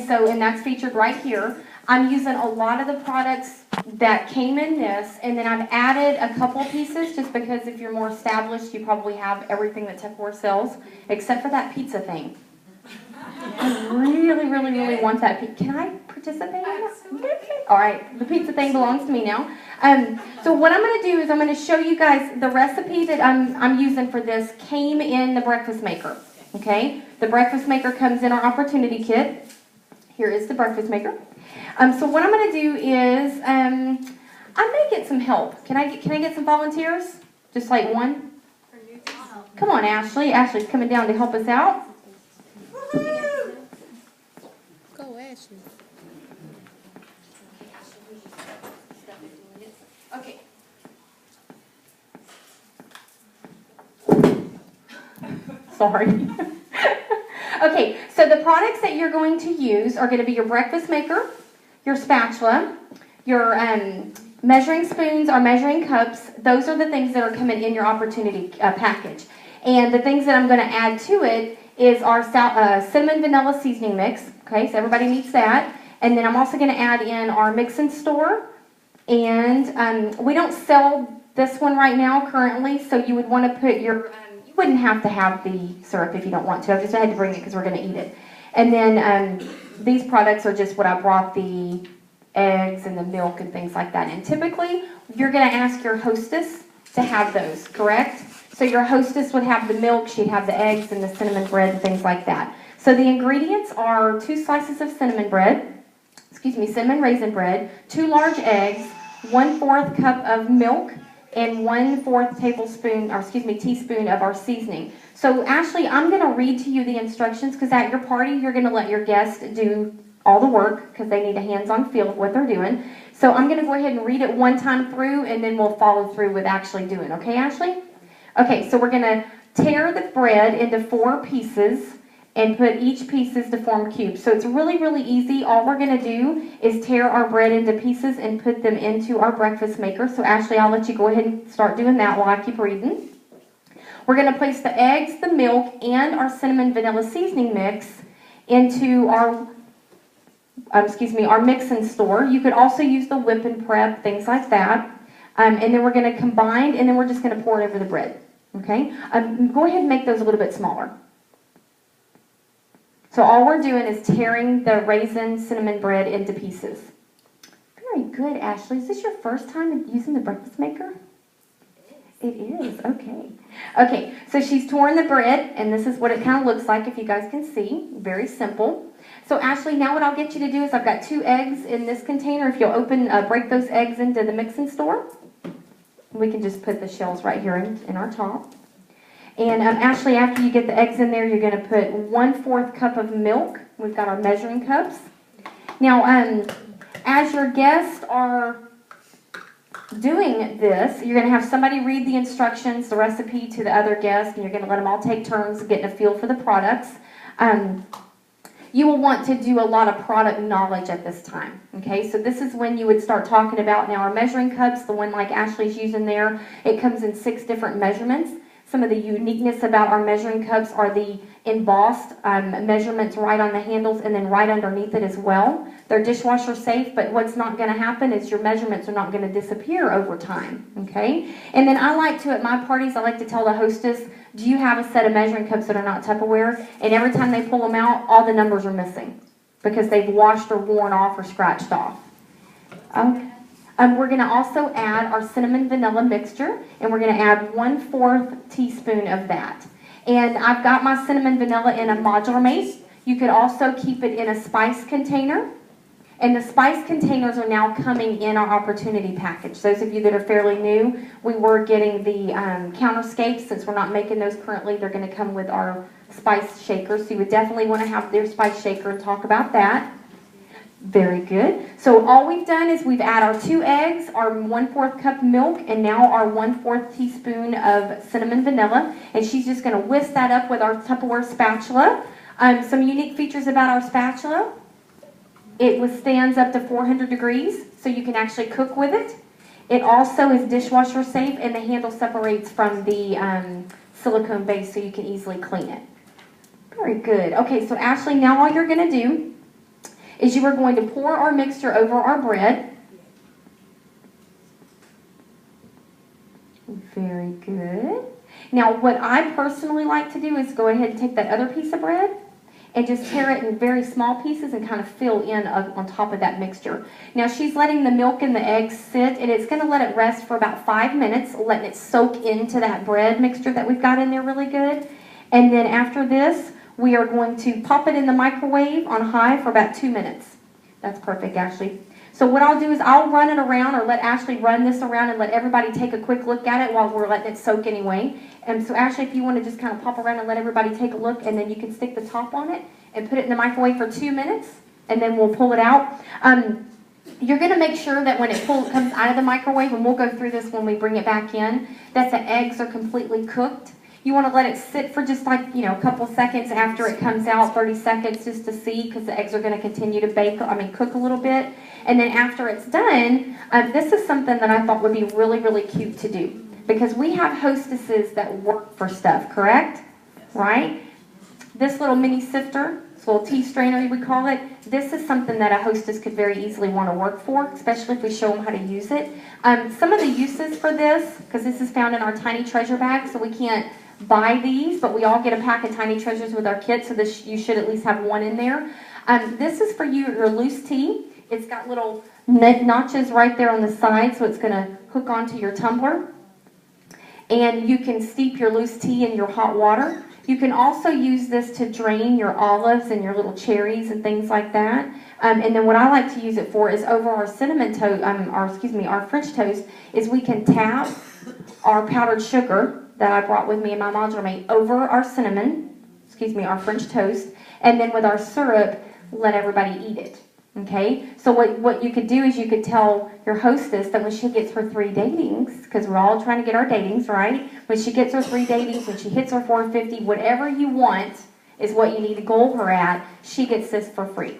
and that's featured right here. I'm using a lot of the products that came in this, and then I've added a couple pieces just because if you're more established, you probably have everything that Tupperware sells, except for that pizza thing. I really, really, really want that. Can I participate in that? Okay. All right, the pizza thing belongs to me now. So what I'm going to do is I'm going to show you guys the recipe that I'm using for this came in the breakfast maker. Okay, the breakfast maker comes in our opportunity kit. Here is the breakfast maker. So what I'm going to do is I may get some help. Can I get some volunteers? Just like one? Come on, Ashley. Ashley's coming down to help us out. Go, Ashley. Okay. Sorry. Okay, so the products that you're going to use are going to be your breakfast maker, your spatula, your measuring spoons or measuring cups. Those are the things that are coming in your opportunity package. And the things that I'm going to add to it is our cinnamon vanilla seasoning mix. Okay, so everybody needs that. And then I'm also going to add in our mix and store. And we don't sell this one right now currently, so you would want to put your... you wouldn't have to have the syrup if you don't want to. I just had to bring it because we're going to eat it. And then these products are just what I brought, the eggs and the milk and things like that. And typically, you're going to ask your hostess to have those, correct? So your hostess would have the milk, she'd have the eggs and the cinnamon bread and things like that. So the ingredients are 2 slices of cinnamon raisin bread, 2 large eggs, 1/4 cup of milk, and 1/4 teaspoon of our seasoning. So Ashley, I'm going to read to you the instructions because at your party, you're going to let your guests do all the work because they need a hands-on feel of what they're doing. So I'm going to go ahead and read it one time through and then we'll follow through with actually doing. Okay, Ashley? Okay, so we're going to tear the bread into 4 pieces and put each pieces to form cubes. So it's really, really easy. All we're going to do is tear our bread into pieces and put them into our breakfast maker. So Ashley, I'll let you go ahead and start doing that while I keep reading. We're going to place the eggs, the milk, and our cinnamon vanilla seasoning mix into our mix and store. You could also use the whip and prep, things like that. And then we're going to combine, and then we're just going to pour it over the bread. Okay? Go ahead and make those a little bit smaller. So all we're doing is tearing the raisin cinnamon bread into pieces. Very good, Ashley. Is this your first time using the breakfast maker? It is. Okay. Okay, so she's torn the bread, and this is what it kind of looks like if you guys can see. Very simple. So Ashley, now what I'll get you to do is I've got 2 eggs in this container. If you'll break those eggs into the mix and store. We can just put the shells right here in our top. And Ashley, after you get the eggs in there, you're going to put 1/4 cup of milk. We've got our measuring cups. Now, as your guests are doing this, you're going to have somebody read the instructions, the recipe to the other guests, and you're going to let them all take turns getting a feel for the products. You will want to do a lot of product knowledge at this time. Okay, so this is when you would start talking about now our measuring cups, the one like Ashley's using there. It comes in 6 different measurements. Some of the uniqueness about our measuring cups are the embossed measurements right on the handles and then right underneath it as well. They're dishwasher safe, but what's not going to happen is your measurements are not going to disappear over time. Okay? And then I like to, at my parties, I like to tell the hostess, do you have a set of measuring cups that are not Tupperware? And every time they pull them out, all the numbers are missing because they've washed or worn off or scratched off. Okay. We're going to also add our cinnamon vanilla mixture, and we're going to add 1/4 teaspoon of that. And I've got my cinnamon vanilla in a modular mace. You could also keep it in a spice container. And the spice containers are now coming in our opportunity package. Those of you that are fairly new, we were getting the counterscapes. Since we're not making those currently, they're going to come with our spice shakers. So you would definitely want to have their spice shaker and talk about that. Very good. So all we've done is we've added our 2 eggs, our 1/4 cup milk, and now our 1/4 teaspoon of cinnamon vanilla. And she's just going to whisk that up with our Tupperware spatula. Some unique features about our spatula. It withstands up to 400 degrees, so you can actually cook with it. It also is dishwasher safe, and the handle separates from the silicone base so you can easily clean it. Very good. Okay, so Ashley, now all you're going to do is you are going to pour our mixture over our bread. Very good. Now, what I personally like to do is go ahead and take that other piece of bread and just tear it in very small pieces and kind of fill in on top of that mixture. Now, she's letting the milk and the eggs sit, and it's going to let it rest for about 5 minutes, letting it soak into that bread mixture that we've got in there really good. And then after this, we are going to pop it in the microwave on high for about 2 minutes. That's perfect, Ashley. So what I'll do is I'll run it around, or let Ashley run this around and let everybody take a quick look at it while we're letting it soak anyway. And so Ashley, if you want to just kind of pop around and let everybody take a look, and then you can stick the top on it and put it in the microwave for 2 minutes, and then we'll pull it out. You're going to make sure that when it comes out of the microwave, and we'll go through this when we bring it back in, that the eggs are completely cooked. You want to let it sit for just like, a couple seconds after it comes out, 30 seconds just to see, because the eggs are going to continue to cook a little bit. And then after it's done, this is something that I thought would be really, really cute to do. Because we have hostesses that work for stuff, correct? Right? This little mini sifter, this little tea strainer we call it, this is something that a hostess could very easily want to work for, especially if we show them how to use it. Some of the uses for this, because this is found in our tiny treasure bag, so we can't buy these, but we all get a pack of tiny treasures with our kits, so you should at least have one in there. This is for your loose tea. It's got little notches right there on the side, so it's going to hook onto your tumbler. And you can steep your loose tea in your hot water. You can also use this to drain your olives and your little cherries and things like that. And then what I like to use it for is over our cinnamon toast, our French toast, is we can tap our powdered sugar that I brought with me in my modular mate over our our French toast, and then with our syrup, let everybody eat it. Okay, so what you could do is you could tell your hostess that when she gets her 3 datings, because we're all trying to get our datings, right? When she gets her 3 datings, when she hits her 450, whatever you want is what you need to goal her at, she gets this for free.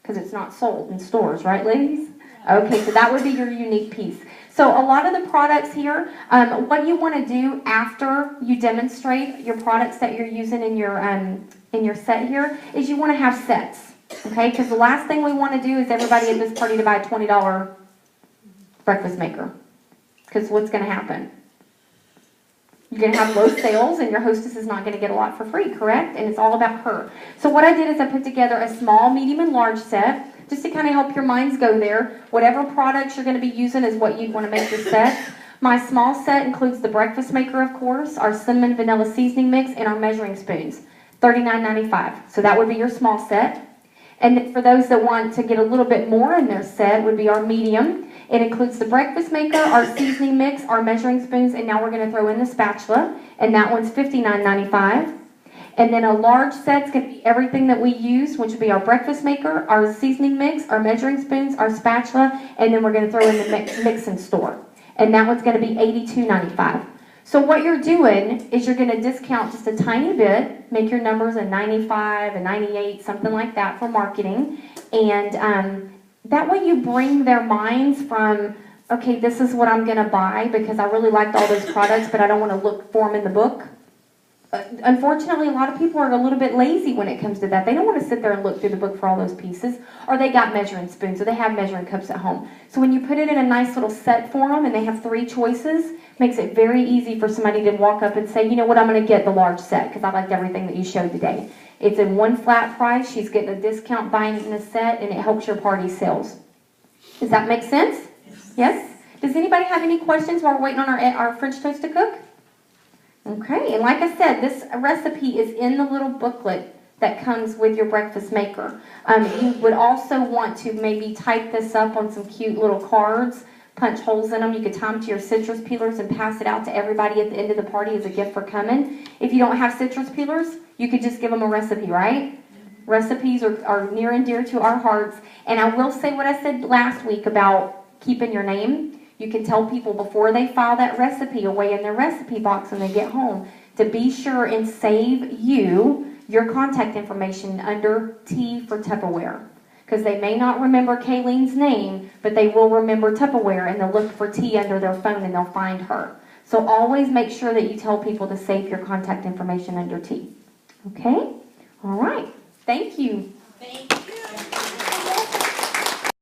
Because it's not sold in stores, right, ladies? Okay, so that would be your unique piece. So a lot of the products here, what you want to do after you demonstrate your products that you're using in your set here is you want to have sets. Okay, because the last thing we want to do is everybody at this party to buy a $20 breakfast maker. Because what's going to happen? You're going to have low sales, and your hostess is not going to get a lot for free, correct? And it's all about her. So what I did is I put together a small, medium, and large set, just to kind of help your minds go there. Whatever products you're going to be using is what you'd want to make your set. My small set includes the breakfast maker, of course, our cinnamon vanilla seasoning mix, and our measuring spoons, $39.95. So that would be your small set. And for those that want to get a little bit more in their set would be our medium. It includes the breakfast maker, our seasoning mix, our measuring spoons, and now we're going to throw in the spatula, and that one's $59.95. And then a large set's going to be everything that we use, which would be our breakfast maker, our seasoning mix, our measuring spoons, our spatula, and then we're going to throw in the mix and store. And that one's going to be $82.95. So what you're doing is you're going to discount just a tiny bit, make your numbers a 95, a 98, something like that for marketing. And that way you bring their minds from, okay, this is what I'm going to buy because I really liked all those products, but I don't want to look for them in the book. Unfortunately, a lot of people are a little bit lazy when it comes to that. They don't want to sit there and look through the book for all those pieces, or they got measuring spoons, or they have measuring cups at home. So when you put it in a nice little set for them, and they have 3 choices, makes it very easy for somebody to walk up and say, you know what, I'm going to get the large set because I liked everything that you showed today. It's in one flat price. She's getting a discount buying it in a set, and it helps your party sales. Does that make sense? Yes? Does anybody have any questions while we're waiting on our French toast to cook? Okay, and like I said, this recipe is in the little booklet that comes with your breakfast maker. You would also want to maybe type this up on some cute little cards, punch holes in them. You could tie them to your citrus peelers and pass it out to everybody at the end of the party as a gift for coming. If you don't have citrus peelers, you could just give them a recipe, right? Recipes are near and dear to our hearts. And I will say what I said last week about keeping your name. You can tell people before they file that recipe away in their recipe box when they get home to be sure and save your contact information under T for Tupperware. Because they may not remember Kayleen's name, but they will remember Tupperware, and they'll look for T under their phone and they'll find her. So always make sure that you tell people to save your contact information under T. Okay? All right. Thank you. Thank you.